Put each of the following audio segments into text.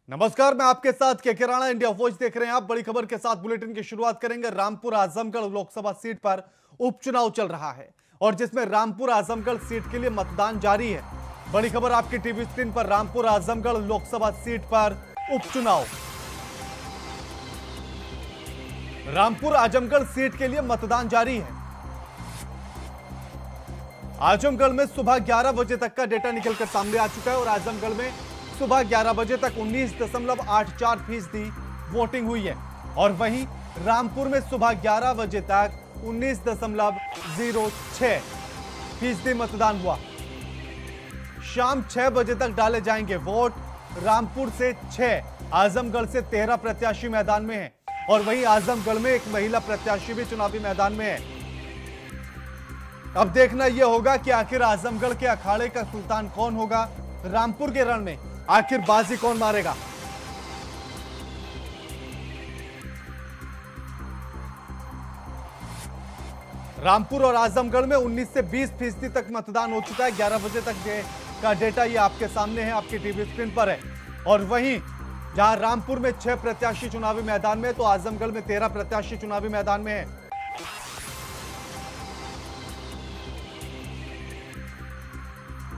नमस्कार, मैं आपके साथ के राणा। इंडिया वॉइस देख रहे हैं आप। बड़ी खबर के साथ बुलेटिन की शुरुआत करेंगे। रामपुर आजमगढ़ लोकसभा सीट पर उपचुनाव चल रहा है और जिसमें रामपुर आजमगढ़ सीट के लिए मतदान जारी है। बड़ी खबर आपकी टीवी स्क्रीन पर। रामपुर आजमगढ़ लोकसभा सीट पर उपचुनाव। रामपुर आजमगढ़ सीट के लिए मतदान जारी है। आजमगढ़ में सुबह 11 बजे तक का डेटा निकलकर सामने आ चुका है और आजमगढ़ में सुबह 11 बजे तक 19.84% वोटिंग हुई है और वहीं रामपुर में सुबह 11 बजे तक 19.06% मतदान हुआ। शाम 6 बजे तक डाले जाएंगे वोट। रामपुर से 6, आजमगढ़ से 13 प्रत्याशी मैदान में हैं और वहीं आजमगढ़ में एक महिला प्रत्याशी भी चुनावी मैदान में है। अब देखना यह होगा कि आखिर आजमगढ़ के अखाड़े का सुल्तान कौन होगा। रामपुर के रण में आखिर बाजी कौन मारेगा। रामपुर और आजमगढ़ में 19 से 20% तक मतदान हो चुका है। 11 बजे तक का डेटा ये आपके सामने है, आपकी टीवी स्क्रीन पर है। और वहीं जहां रामपुर में 6 प्रत्याशी चुनावी मैदान में, तो आजमगढ़ में 13 प्रत्याशी चुनावी मैदान में है।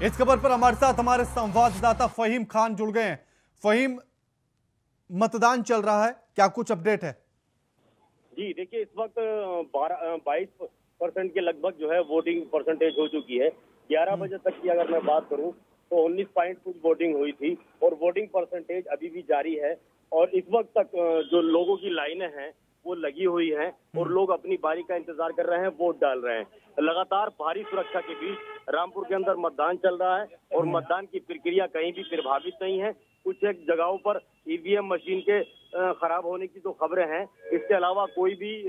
इस खबर पर हमारे साथ हमारे संवाददाता फहीम खान जुड़ गए हैं। फहीम, मतदान चल रहा है, क्या कुछ अपडेट है? जी देखिए, इस वक्त 22% के लगभग जो है वोटिंग परसेंटेज हो चुकी है। 11 बजे तक की अगर मैं बात करूं तो 19 पॉइंट कुछ वोटिंग हुई थी और वोटिंग परसेंटेज अभी भी जारी है। और इस वक्त तक जो लोगों की लाइनें हैं वो लगी हुई हैं और लोग अपनी बारी का इंतजार कर रहे हैं, वोट डाल रहे हैं। लगातार भारी सुरक्षा के बीच रामपुर के अंदर मतदान चल रहा है और मतदान की प्रक्रिया कहीं भी प्रभावित नहीं है। कुछ एक जगहों पर ईवीएम मशीन के खराब होने की तो खबरें हैं, इसके अलावा कोई भी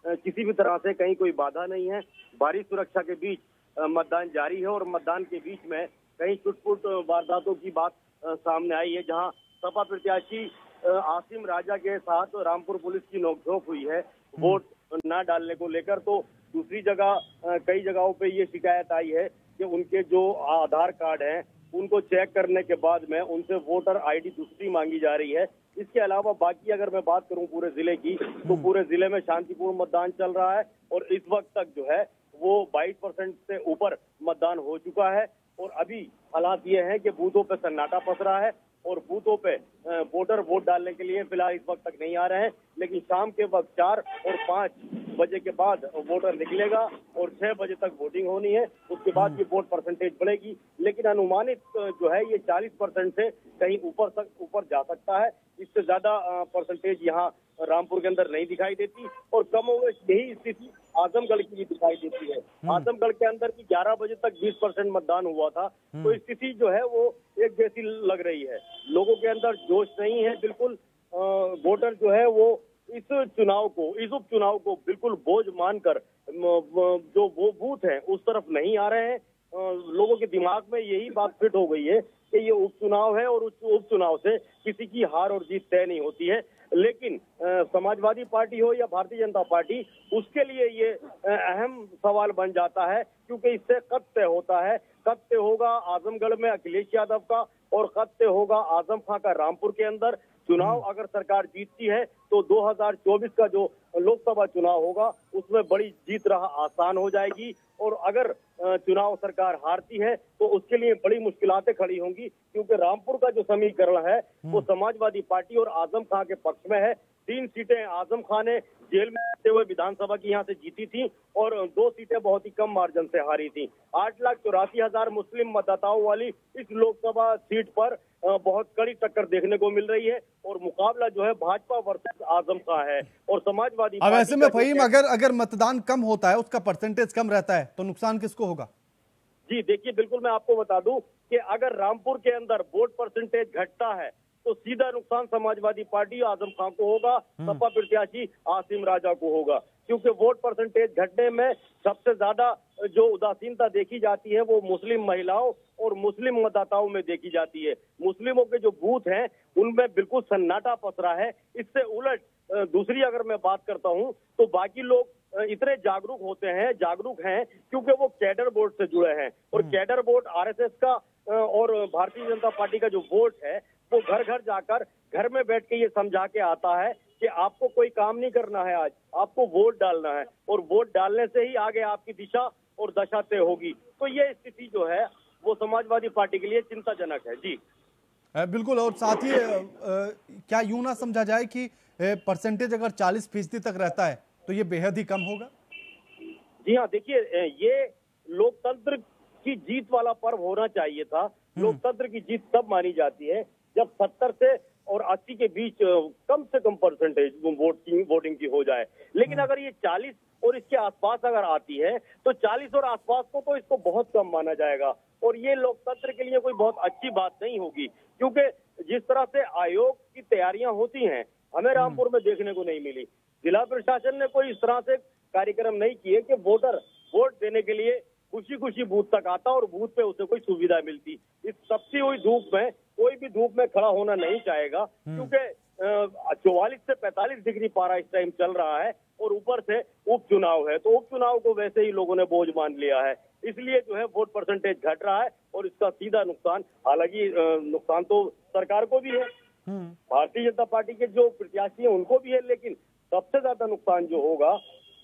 किसी भी तरह से कहीं कोई बाधा नहीं है। भारी सुरक्षा के बीच मतदान जारी है और मतदान के बीच में कहीं छुटपुट वारदातों की बात सामने आई है, जहां सपा प्रत्याशी आसिम राजा के साथ रामपुर पुलिस की नोकझोंक हुई है वोट न डालने को लेकर। तो दूसरी जगह कई जगहों पे ये शिकायत आई है कि उनके जो आधार कार्ड हैं उनको चेक करने के बाद में उनसे वोटर आईडी दूसरी मांगी जा रही है। इसके अलावा बाकी अगर मैं बात करूं पूरे जिले की, तो पूरे जिले में शांतिपूर्ण मतदान चल रहा है और इस वक्त तक जो है वो 22% से ऊपर मतदान हो चुका है। और अभी हालात ये है कि बूथों पे सन्नाटा पस रहा है और बूथों पे वोटर वोट डालने के लिए फिलहाल इस वक्त तक नहीं आ रहे हैं, लेकिन शाम के वक्त 4 और 5 बजे के बाद वोटर निकलेगा और 6 बजे तक वोटिंग होनी है। उसके बाद की वोट परसेंटेज बढ़ेगी, लेकिन अनुमानित जो है ये 40% से कहीं ऊपर जा सकता है। इससे ज्यादा परसेंटेज यहाँ रामपुर के अंदर नहीं दिखाई देती और कम हो यही स्थिति आजमगढ़ की भी दिखाई देती है। आजमगढ़ के अंदर भी 11 बजे तक 20% मतदान हुआ था, तो स्थिति जो है वो एक जैसी लग रही है। लोगों के अंदर जोश नहीं है बिल्कुल। वोटर जो है वो इस उपचुनाव को बिल्कुल बोझ मानकर जो वो बूथ है उस तरफ नहीं आ रहे हैं। लोगों के दिमाग में यही बात फिट हो गई है कि ये उपचुनाव है और उस उपचुनाव से किसी की हार और जीत तय नहीं होती है। लेकिन समाजवादी पार्टी हो या भारतीय जनता पार्टी, उसके लिए ये अहम सवाल बन जाता है, क्योंकि इससे कब तय होता है। कब तय होगा आजमगढ़ में अखिलेश यादव का और कब तय होगा आजम खां का रामपुर के अंदर। चुनाव अगर सरकार जीतती है तो 2024 का जो लोकसभा चुनाव होगा उसमें बड़ी जीत आसान हो जाएगी और अगर चुनाव सरकार हारती है तो उसके लिए बड़ी मुश्किलातें खड़ी होंगी, क्योंकि रामपुर का जो समीकरण है वो समाजवादी पार्टी और आजम खां के पक्ष में है। 3 सीटें आजम खां ने जेल में रहते हुए विधानसभा की यहाँ से जीती थी और 2 सीटें बहुत ही कम मार्जिन से हारी थी। 8,84,000 मुस्लिम मतदाताओं वाली इस लोकसभा सीट पर बहुत कड़ी टक्कर देखने को मिल रही है और मुकाबला जो है भाजपा वर्सेस आजम खां है और समाजवादी। अब ऐसे में फहीम, अगर मतदान कम होता है, उसका परसेंटेज कम रहता है, तो नुकसान किसको होगा? जी देखिए, बिल्कुल मैं आपको बता दूं कि अगर रामपुर के अंदर वोट परसेंटेज घटता है तो सीधा नुकसान समाजवादी पार्टी आजम खां को होगा, सपा प्रत्याशी आसिम राजा को होगा, क्योंकि वोट परसेंटेज घटने में सबसे ज्यादा जो उदासीनता देखी जाती है वो मुस्लिम महिलाओं और मुस्लिम मतदाताओं में देखी जाती है। मुस्लिमों के जो बूथ हैं उनमें बिल्कुल सन्नाटा पसरा है। इससे उलट दूसरी अगर मैं बात करता हूं तो बाकी लोग इतने जागरूक हैं क्योंकि वो कैडर बोर्ड से जुड़े हैं और कैडर बोर्ड आरएसएस का और भारतीय जनता पार्टी का जो वोट है वो घर घर जाकर घर में बैठ के ये समझा के आता है कि आपको कोई काम नहीं करना है, आज आपको वोट डालना है और वोट डालने से ही आगे आपकी दिशा और दशा तय होगी। तो ये स्थिति जो है वो समाजवादी पार्टी के लिए चिंताजनक है। जी बिल्कुल। और साथ ही क्या यूं ना समझा जाए कि परसेंटेज अगर 40% तक रहता है तो ये बेहद ही कम होगा? जी हाँ, देखिए ये लोकतंत्र की जीत वाला पर्व होना चाहिए था। लोकतंत्र की जीत तब मानी जाती है जब 70 से और 80 के बीच कम से कम परसेंटेज वोटिंग की हो जाए। लेकिन अगर ये 40 और इसके आसपास अगर आती है तो 40 और आसपास को तो इसको बहुत कम माना जाएगा और ये लोकतंत्र के लिए कोई बहुत अच्छी बात नहीं होगी, क्योंकि जिस तरह से आयोग की तैयारियां होती हैं हमें रामपुर में देखने को नहीं मिली। जिला प्रशासन ने कोई इस तरह से कार्यक्रम नहीं किए कि वोटर वोट देने के लिए खुशी खुशी बूथ तक आता और बूथ पे उसे कोई सुविधा मिलती। इस तपती हुई धूप में कोई भी धूप में खड़ा होना नहीं चाहेगा, क्योंकि 44 से 45 डिग्री पारा इस टाइम चल रहा है और ऊपर से उपचुनाव है, तो उपचुनाव को वैसे ही लोगों ने बोझ मान लिया है। इसलिए जो है वोट परसेंटेज घट रहा है और इसका सीधा नुकसान, हालांकि नुकसान तो सरकार को भी है, भारतीय जनता पार्टी के जो प्रत्याशी हैं उनको भी है, लेकिन सबसे ज्यादा नुकसान जो होगा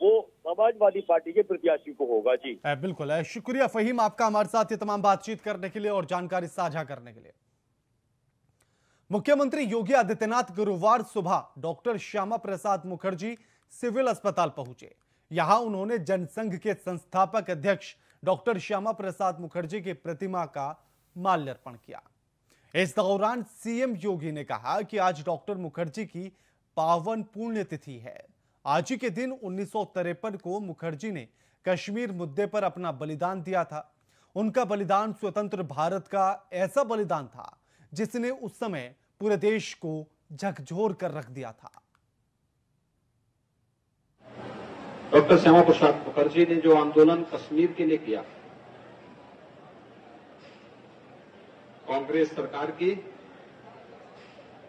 वो समाजवादी पार्टी के प्रत्याशी को होगा। जी बिल्कुल। शुक्रिया फहीम आपका हमारे साथ ये तमाम बातचीत करने के लिए और जानकारी साझा करने के लिए। मुख्यमंत्री योगी आदित्यनाथ गुरुवार सुबह डॉक्टर श्यामा प्रसाद मुखर्जी सिविल अस्पताल पहुंचे। यहां उन्होंने जनसंघ के संस्थापक अध्यक्ष डॉक्टर श्यामा प्रसाद मुखर्जी की प्रतिमा का माल्यार्पण किया। इस दौरान सीएम योगी ने कहा कि आज डॉक्टर मुखर्जी की पावन पुण्यतिथि है। आज ही के दिन 1953 को मुखर्जी ने कश्मीर मुद्दे पर अपना बलिदान दिया था। उनका बलिदान स्वतंत्र भारत का ऐसा बलिदान था जिसने उस समय पूरे देश को झकझोर कर रख दिया था। डॉक्टर श्यामा प्रसाद मुखर्जी ने जो आंदोलन कश्मीर के लिए किया, कांग्रेस सरकार की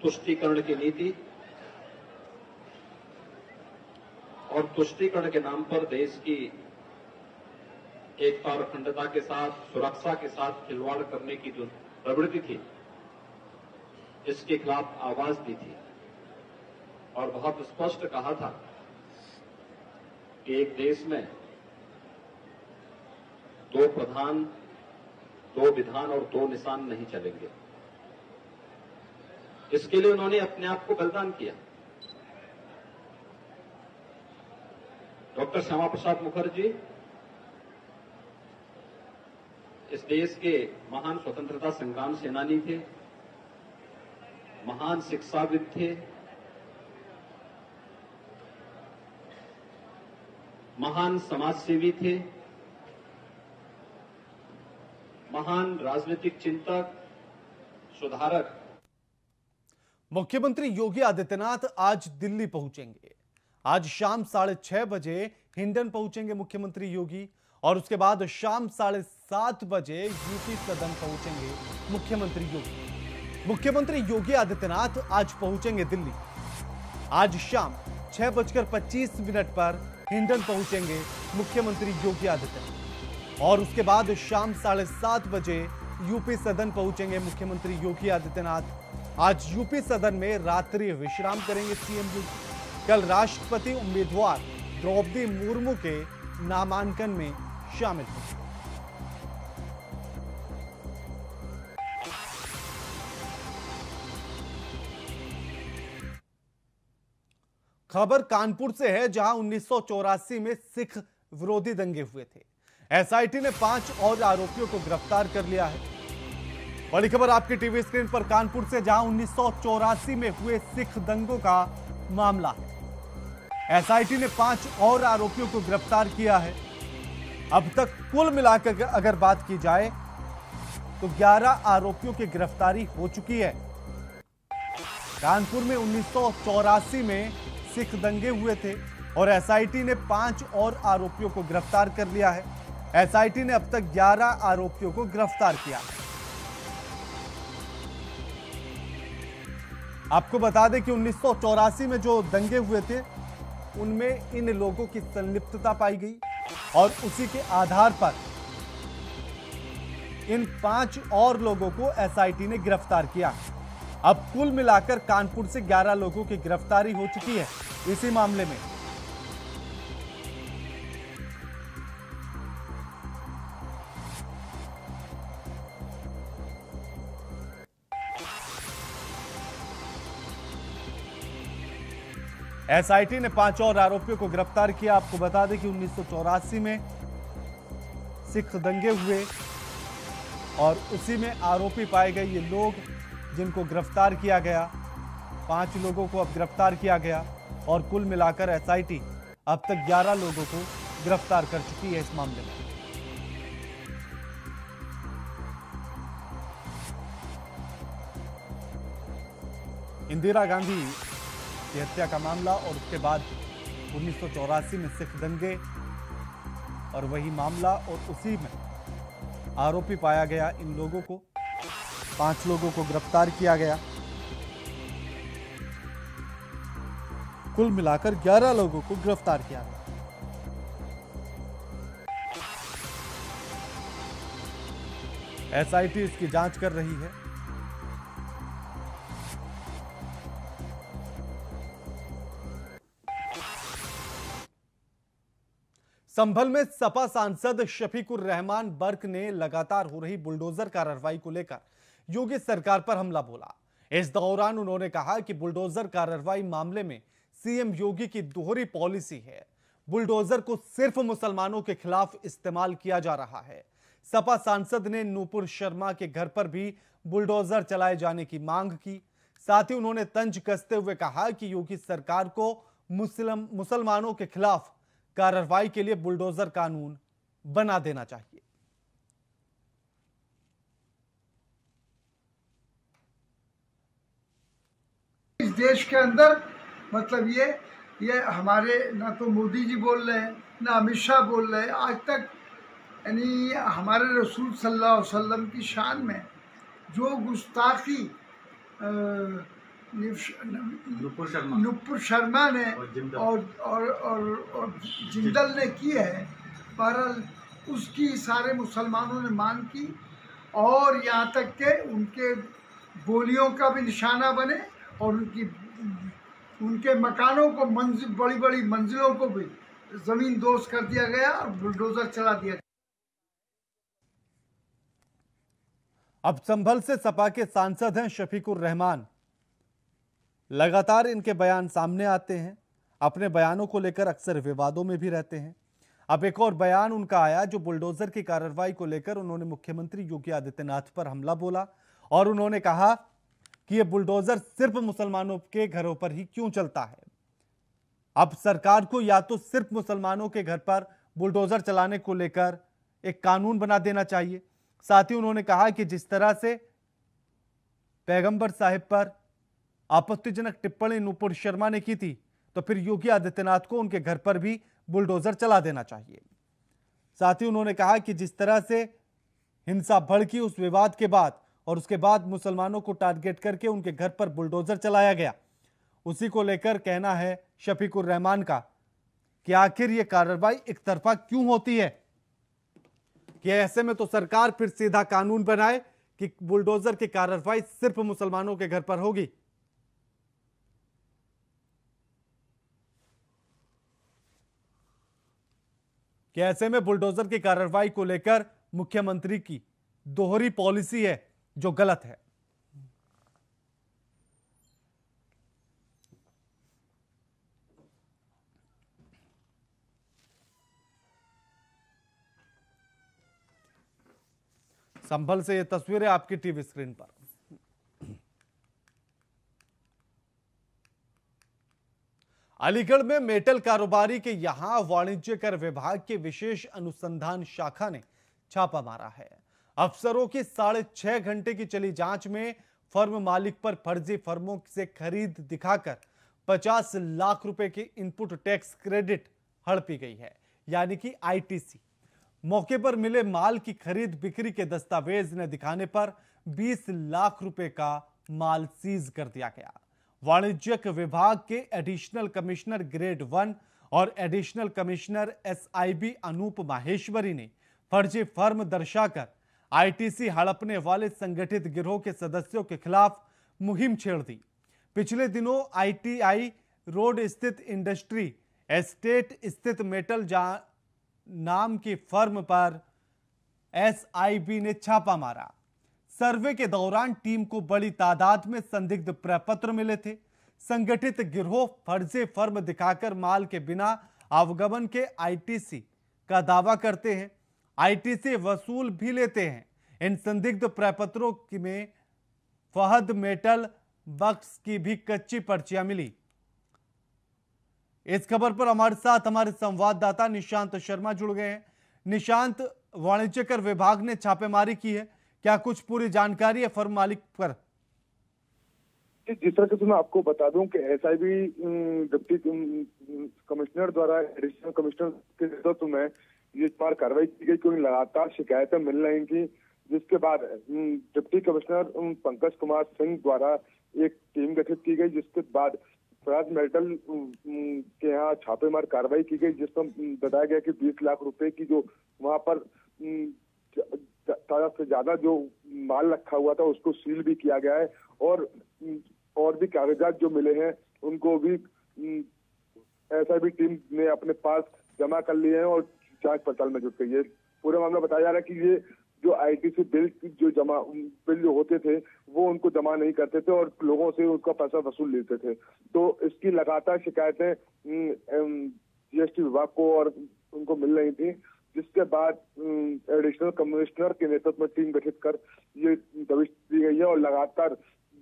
तुष्टीकरण की नीति और तुष्टीकरण के नाम पर देश की एकता और अखंडता के साथ, सुरक्षा के साथ खिलवाड़ करने की जो प्रवृत्ति थी, इसके खिलाफ आवाज दी थी और बहुत स्पष्ट कहा था कि एक देश में दो प्रधान, दो विधान और दो निशान नहीं चलेंगे। इसके लिए उन्होंने अपने आप को बलिदान किया। डॉक्टर श्यामा प्रसाद मुखर्जी इस देश के महान स्वतंत्रता संग्राम सेनानी थे, महान शिक्षाविद थे, महान समाजसेवी थे, महान राजनीतिक चिंतक, सुधारक। मुख्यमंत्री योगी आदित्यनाथ आज दिल्ली पहुंचेंगे। आज शाम 6:30 बजे हिंडन पहुंचेंगे मुख्यमंत्री योगी और उसके बाद शाम 7:30 बजे यूपी सदन पहुंचेंगे मुख्यमंत्री योगी। मुख्यमंत्री योगी आदित्यनाथ आज पहुंचेंगे दिल्ली। आज शाम 6:25 पर हिंडन पहुंचेंगे मुख्यमंत्री योगी आदित्यनाथ और उसके बाद शाम 7:30 बजे यूपी सदन पहुंचेंगे मुख्यमंत्री योगी आदित्यनाथ। आज यूपी सदन में रात्रि विश्राम करेंगे सीएम योगी। कल राष्ट्रपति उम्मीदवार द्रौपदी मुर्मू के नामांकन में शामिल होंगे। खबर कानपुर से है, जहां 1984 में सिख विरोधी दंगे हुए थे। एसआईटी ने 5 और आरोपियों को गिरफ्तार कर लिया है। बड़ी खबर आपकी टीवी स्क्रीन पर कानपुर से, जहां 1984 में हुए सिख दंगों का मामला है। एसआईटी ने 5 और आरोपियों को गिरफ्तार किया है। अब तक कुल मिलाकर अगर बात की जाए तो 11 आरोपियों की गिरफ्तारी हो चुकी है। कानपुर में 1984 में सिख दंगे हुए थे और एसआईटी ने 5 और आरोपियों को गिरफ्तार कर लिया है। एसआईटी ने अब तक 11 आरोपियों को गिरफ्तार किया। आपको बता दें कि 1984 में जो दंगे हुए थे उनमें इन लोगों की संलिप्तता पाई गई और उसी के आधार पर इन 5 और लोगों को एसआईटी ने गिरफ्तार किया। अब कुल मिलाकर कानपुर से 11 लोगों की गिरफ्तारी हो चुकी है इसी मामले में। एसआईटी ने 5 और आरोपियों को गिरफ्तार किया। आपको बता दें कि 1984 में सिख दंगे हुए और उसी में आरोपी पाए गए ये लोग जिनको गिरफ्तार किया गया। 5 लोगों को अब गिरफ्तार किया गया और कुल मिलाकर एसआईटी अब तक 11 लोगों को गिरफ्तार कर चुकी है इस मामले में। इंदिरा गांधी की हत्या का मामला और उसके बाद 1984 में सिख दंगे और वही मामला और उसी में आरोपी पाया गया इन लोगों को 5 लोगों को गिरफ्तार किया गया। कुल मिलाकर 11 लोगों को गिरफ्तार किया गया। एसआईटी इसकी जांच कर रही है। संभल में सपा सांसद शफीकुर रहमान बर्क ने लगातार हो रही बुलडोजर कार्रवाई को लेकर योगी सरकार पर हमला बोला। इस दौरान उन्होंने कहा कि बुलडोजर कार्रवाई मामले में सीएम योगी की दोहरी पॉलिसी है। बुलडोजर को सिर्फ मुसलमानों के खिलाफ इस्तेमाल किया जा रहा है। सपा सांसद ने नूपुर शर्मा के घर पर भी बुलडोजर चलाए जाने की मांग की। साथ ही उन्होंने तंज कसते हुए कहा कि योगी सरकार को मुसलमानों के खिलाफ कार्रवाई के लिए बुलडोजर कानून बना देना चाहिए। इस देश के अंदर मतलब ये हमारे ना तो मोदी जी बोल रहे हैं ना अमित शाह बोल रहे हैं। आज तक यानी हमारे रसूल सल्लल्लाहु अलैहि वसल्लम की शान में जो गुस्ताखी नुपुर शर्मा ने और जिंदल ने की है, बहरहाल उसकी सारे मुसलमानों ने मांग की और यहाँ तक के उनके गोलियों का भी निशाना बने और उनके मकानों को बड़ी बड़ी मंजिलों को भी जमीन दोज कर दिया गया और बुलडोजर चला दिया गया। अब संभल से सपा के सांसद हैं शफीकुर रहमान। लगातार इनके बयान सामने आते हैं। अपने बयानों को लेकर अक्सर विवादों में भी रहते हैं। अब एक और बयान उनका आया जो बुलडोजर की कार्रवाई को लेकर उन्होंने मुख्यमंत्री योगी आदित्यनाथ पर हमला बोला और उन्होंने कहा कि यह बुलडोजर सिर्फ मुसलमानों के घरों पर ही क्यों चलता है। अब सरकार को या तो सिर्फ मुसलमानों के घर पर बुलडोजर चलाने को लेकर एक कानून बना देना चाहिए। साथ ही उन्होंने कहा कि जिस तरह से पैगंबर साहिब पर आपत्तिजनक टिप्पणी नूपुर शर्मा ने की थी तो फिर योगी आदित्यनाथ को उनके घर पर भी बुलडोजर चला देना चाहिए। साथ ही उन्होंने कहा कि जिस तरह से हिंसा भड़की उस विवाद के बाद और उसके बाद मुसलमानों को टारगेट करके उनके घर पर बुलडोजर चलाया गया, उसी को लेकर कहना है शफीकुर रहमान का कि आखिर यह कार्रवाई एक तरफा क्यों होती है, कि ऐसे में तो सरकार फिर सीधा कानून बनाए कि बुलडोजर की कार्रवाई सिर्फ मुसलमानों के घर पर होगी। कि ऐसे में बुलडोजर की कार्रवाई को लेकर मुख्यमंत्री की दोहरी पॉलिसी है जो गलत है। संभल से ये तस्वीरें आपकी टीवी स्क्रीन पर। अलीगढ़ में मेटल कारोबारी के यहां वाणिज्य कर विभाग के विशेष अनुसंधान शाखा ने छापा मारा है। अफसरों की 6.5 घंटे की चली जांच में फर्म मालिक पर फर्जी फर्मों से खरीद दिखाकर 50 लाख रुपए की इनपुट टैक्स क्रेडिट हड़पी गई है, यानी कि आईटीसी। मौके पर मिले माल की खरीद बिक्री के दस्तावेज न दिखाने पर 20 लाख रुपए का माल सीज कर दिया गया। वाणिज्यिक विभाग के एडिशनल कमिश्नर ग्रेड 1 और additional commissioner SIB Anup Maheshwari ने फर्जी फर्म दर्शाकर आईटीसी हड़पने वाले संगठित गिरोह के सदस्यों के खिलाफ मुहिम छेड़ दी। पिछले दिनों ITI रोड स्थित इंडस्ट्री एस्टेट स्थित मेटल नाम की फर्म पर SIB ने छापा मारा। सर्वे के दौरान टीम को बड़ी तादाद में संदिग्ध प्रपत्र मिले थे। संगठित गिरोह फर्जी फर्म दिखाकर माल के बिना अवगमन के ITC का दावा करते हैं, ITC वसूल भी लेते हैं। इन संदिग्ध प्रपत्रों में फहद मेटल बक्स की भी कच्ची पर्चियां मिली। इस खबर पर हमारे साथ हमारे संवाददाता निशांत शर्मा जुड़ गए हैं। निशांत, वाणिज्य कर विभाग ने छापेमारी की है, क्या कुछ पूरी जानकारी है फर्म मालिक पर? जिस तरह से मैं आपको बता दूं कि SIB डिप्टी कमिश्नर द्वारा एडिशनल कमिश्नर के नेतृत्व में ये बार कार्रवाई की गई, क्योंकि लगातार शिकायतें मिल रही थी, जिसके बाद डिप्टी कमिश्नर पंकज कुमार सिंह द्वारा एक टीम गठित की गई, जिसके बाद फहद मेटल के यहाँ छापेमार कार्रवाई की गई, जिसमें बताया गया कि 20 लाख रुपए की जो वहां पर से ज्यादा जो माल रखा हुआ था उसको सील भी किया गया है, और भी कागजात जो मिले हैं उनको भी SIB टीम ने अपने पास जमा कर लिए हैं और जांच पड़ताल में जुट गई है। पूरा मामला बताया जा रहा है कि ये जो ITC बिल जो होते थे वो उनको जमा नहीं करते थे और लोगों से उनका पैसा वसूल लेते थे। तो इसकी लगातार शिकायतें GST विभाग को और उनको मिल रही थी, जिसके बाद एडिशनल कमिश्नर के नेतृत्व में टीम गठित कर ये दबिश दी गई है। और लगातार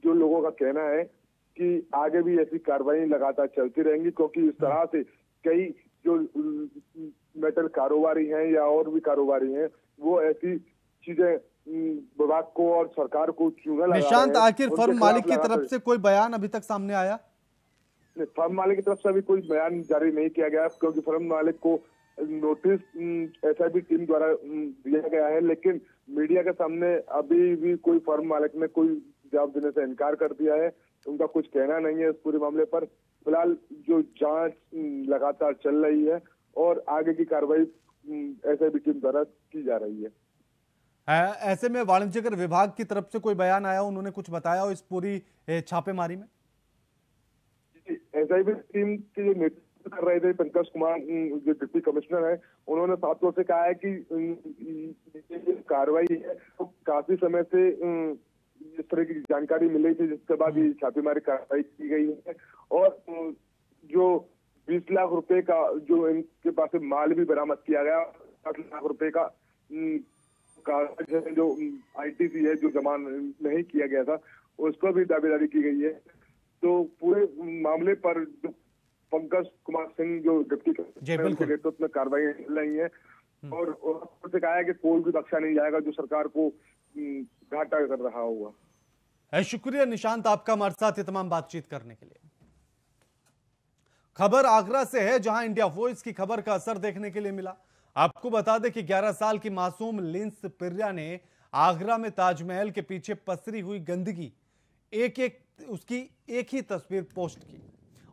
जो लोगों का कहना है कि आगे भी ऐसी कार्रवाई लगातार चलती रहेंगी, क्योंकि इस तरह से कई जो मेटल कारोबारी हैं या और भी कारोबारी हैं वो ऐसी चीजें विभाग को और सरकार को चूना लगा रहे हैं। निशांत, आखिर फर्म मालिक की तरफ से कोई बयान अभी तक सामने आया? फर्म मालिक की तरफ से अभी कोई बयान जारी नहीं किया गया, क्योंकि फर्म मालिक को नोटिस SIB टीम द्वारा दिया गया है, लेकिन मीडिया के सामने अभी भी कोई फर्म मालिक ने कोई जवाब देने से इनकार कर दिया है। उनका कुछ कहना नहीं है इस पूरे मामले पर। फिलहाल जो जांच लगातार चल रही है और आगे की कार्रवाई SIB टीम द्वारा की जा रही है। ऐसे में वाणिज्य कर विभाग की तरफ से कोई बयान आया, उन्होंने कुछ बताया हो इस पूरी छापेमारी में? SIB टीम के जो नेतृत्व कर रहे थे पंकज कुमार जो डिप्टी कमिश्नर है, उन्होंने साफ तौर से कहा है कि कार्रवाई है तो काफी समय से इस तरह की जानकारी मिली थी, जिसके बाद ये छापेमारी कार्रवाई की गई है। और जो 20 लाख रुपए का जो इनके पास से माल भी बरामद किया गया, 60 लाख रुपए का कागज है जो ITC है जो जमा नहीं किया गया था, उस पर भी दावेदारी की गई है। तो पूरे मामले पर जो पंकज कुमार सिंह जो डिप्टी कमिश्नर के नेतृत्व में कार्रवाई चल रही है और उन्होंने कहा है कि कोई भी बख्शा नहीं जाएगा जो सरकार को घाटा कर रहा होगा। शुक्रिया निशांत आपका हमारे साथ ये तमाम बातचीत करने के लिए। खबर आगरा से है, जहां इंडिया वॉइस की खबर का असर देखने के लिए मिला। आपको बता दें कि 11 साल की मासूम लिंस पिर्या ने आगरा में ताजमहल के पीछे पसरी हुई गंदगी उसकी एक ही तस्वीर पोस्ट की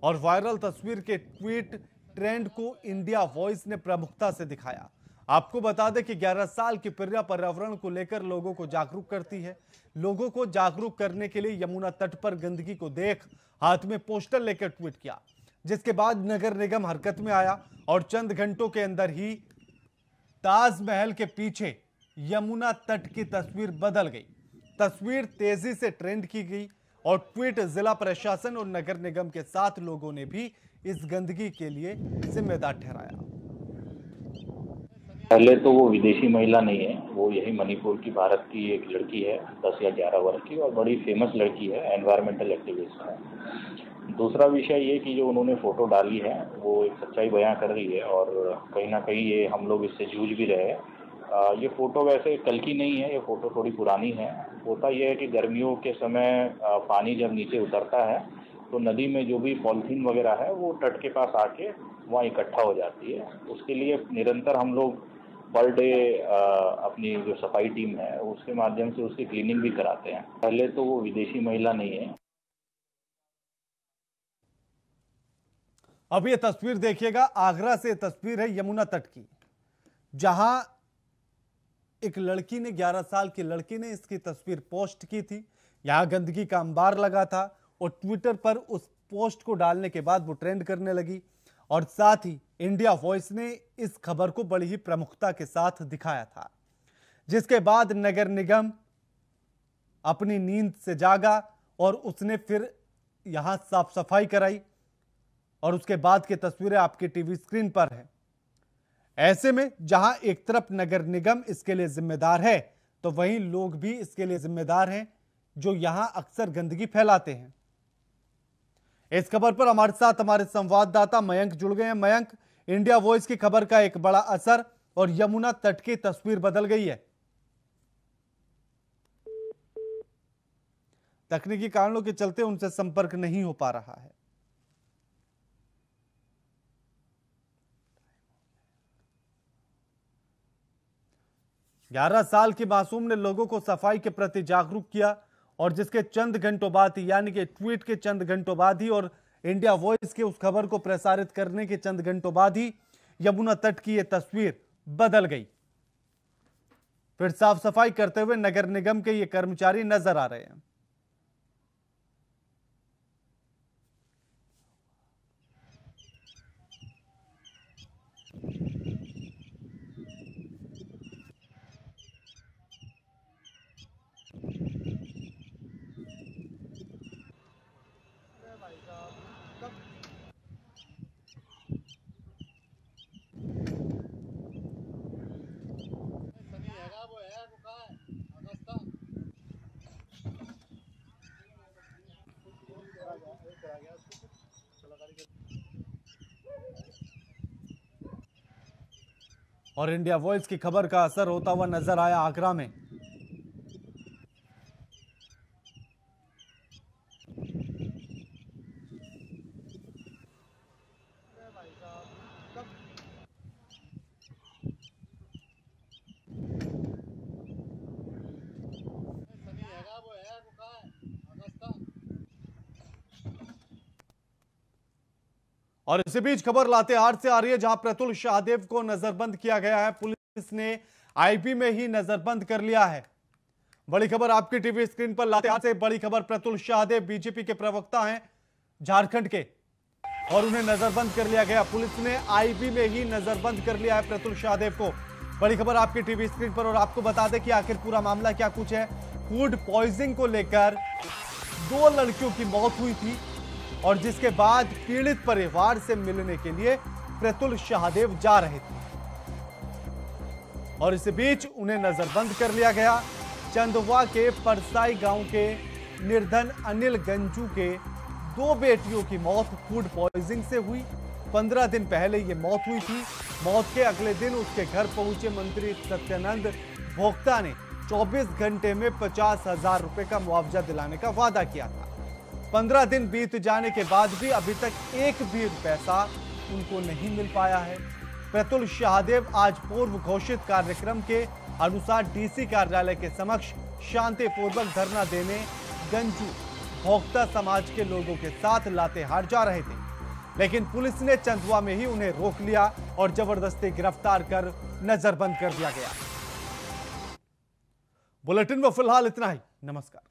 और वायरल तस्वीर के ट्वीट ट्रेंड को इंडिया वॉइस ने प्रमुखता से दिखाया। आपको बता दें कि 11 साल की पिर्या पर्यावरण को लेकर लोगों को जागरूक करती है। लोगों को जागरूक करने के लिए यमुना तट पर गंदगी को देख हाथ में पोस्टर लेकर ट्वीट किया, जिसके बाद नगर निगम हरकत में आया और चंद घंटों के अंदर ही ताजमहल के पीछे यमुना तट की तस्वीर बदल गई। तस्वीर तेजी से ट्रेंड की गई और ट्वीट जिला प्रशासन और नगर निगम के साथ लोगों ने भी इस गंदगी के लिए जिम्मेदार ठहराया। पहले तो वो विदेशी महिला नहीं है, वो यही मणिपुर की भारत की एक लड़की है, 10 या 11 वर्ष की, और बड़ी फेमस लड़की है, एनवायरमेंटल एक्टिविस्ट है। दूसरा विषय ये कि जो उन्होंने फोटो डाली है वो एक सच्चाई बयां कर रही है और कहीं ना कहीं ये हम लोग इससे जूझ भी रहे हैं। ये फोटो वैसे कल की नहीं है, ये फोटो थोड़ी पुरानी है। होता यह है कि गर्मियों के समय पानी जब नीचे उतरता है तो नदी में जो भी पॉलीथीन वगैरह है वो तट के पास आके वहाँ इकट्ठा हो जाती है। उसके लिए निरंतर हम लोग पर डे अपनी जो सफाई टीम है उसके माध्यम से उसकी क्लीनिंग भी कराते हैं। पहले तो वो विदेशी महिला नहीं है। अब ये तस्वीर देखिएगा, आगरा से तस्वीर है यमुना तट की, जहां एक लड़की ने 11 साल की लड़की ने इसकी तस्वीर पोस्ट की थी, यहां गंदगी का अंबार लगा था और ट्विटर पर उस पोस्ट को डालने के बाद वो ट्रेंड करने लगी और साथ ही इंडिया वॉइस ने इस खबर को बड़ी ही प्रमुखता के साथ दिखाया था, जिसके बाद नगर निगम अपनी नींद से जागा और उसने फिर यहां साफ सफाई कराई और उसके बाद की तस्वीरें आपकी टीवी स्क्रीन पर है। ऐसे में जहां एक तरफ नगर निगम इसके लिए जिम्मेदार है तो वहीं लोग भी इसके लिए जिम्मेदार हैं जो यहां अक्सर गंदगी फैलाते हैं। इस खबर पर हमारे साथ हमारे संवाददाता मयंक जुड़ गए हैं। मयंक, इंडिया वॉइस की खबर का एक बड़ा असर और यमुना तट की तस्वीर बदल गई है। तकनीकी कारणों के चलते उनसे संपर्क नहीं हो पा रहा है। ग्यारह साल की मासूम ने लोगों को सफाई के प्रति जागरूक किया और जिसके चंद घंटों बाद ही, यानी कि ट्वीट के चंद घंटों बाद ही और इंडिया वॉइस के उस खबर को प्रसारित करने के चंद घंटों बाद ही यमुना तट की यह तस्वीर बदल गई। फिर साफ सफाई करते हुए नगर निगम के ये कर्मचारी नजर आ रहे हैं। और इंडिया वॉइस की खबर का असर होता हुआ नजर आया आगरा में। और इसी बीच खबर लातेहार से आ रही है, जहां प्रतुल शाहदेव को नजरबंद किया गया है। पुलिस ने आईपी में ही नजरबंद कर लिया है। बड़ी खबर आपकी टीवी स्क्रीन पर। लातेहार से बड़ी खबर। प्रतुल शाहदेव बीजेपी के प्रवक्ता हैं झारखंड के और उन्हें नजरबंद कर लिया गया। पुलिस ने आईपी में ही नजरबंद कर लिया है प्रतुल शाहदेव को। बड़ी खबर आपकी टीवी स्क्रीन पर। और आपको बता दें कि आखिर पूरा मामला क्या कुछ है। फूड पॉइजनिंग को लेकर 2 लड़कियों की मौत हुई थी और जिसके बाद पीड़ित परिवार से मिलने के लिए प्रतुल शाहदेव जा रहे थे और इस बीच उन्हें नजरबंद कर लिया गया। चंदवा के परसाई गांव के निर्धन अनिल गंजू के 2 बेटियों की मौत फूड पॉइजनिंग से हुई। 15 दिन पहले यह मौत हुई थी। मौत के अगले दिन उसके घर पहुंचे मंत्री सत्यानंद भोक्ता ने 24 घंटे में 50,000 रुपए का मुआवजा दिलाने का वादा किया था। 15 दिन बीत जाने के बाद भी अभी तक एक भी पैसा उनको नहीं मिल पाया है। प्रतुल शाहदेव आज पूर्व घोषित कार्यक्रम के अनुसार डीसी कार्यालय के समक्ष शांतिपूर्वक धरना देने गंजू भोक्ता समाज के लोगों के साथ लातेहार जा रहे थे, लेकिन पुलिस ने चंदवा में ही उन्हें रोक लिया और जबरदस्ती गिरफ्तार कर नजरबंद कर दिया गया। बुलेटिन में फिलहाल इतना ही। नमस्कार।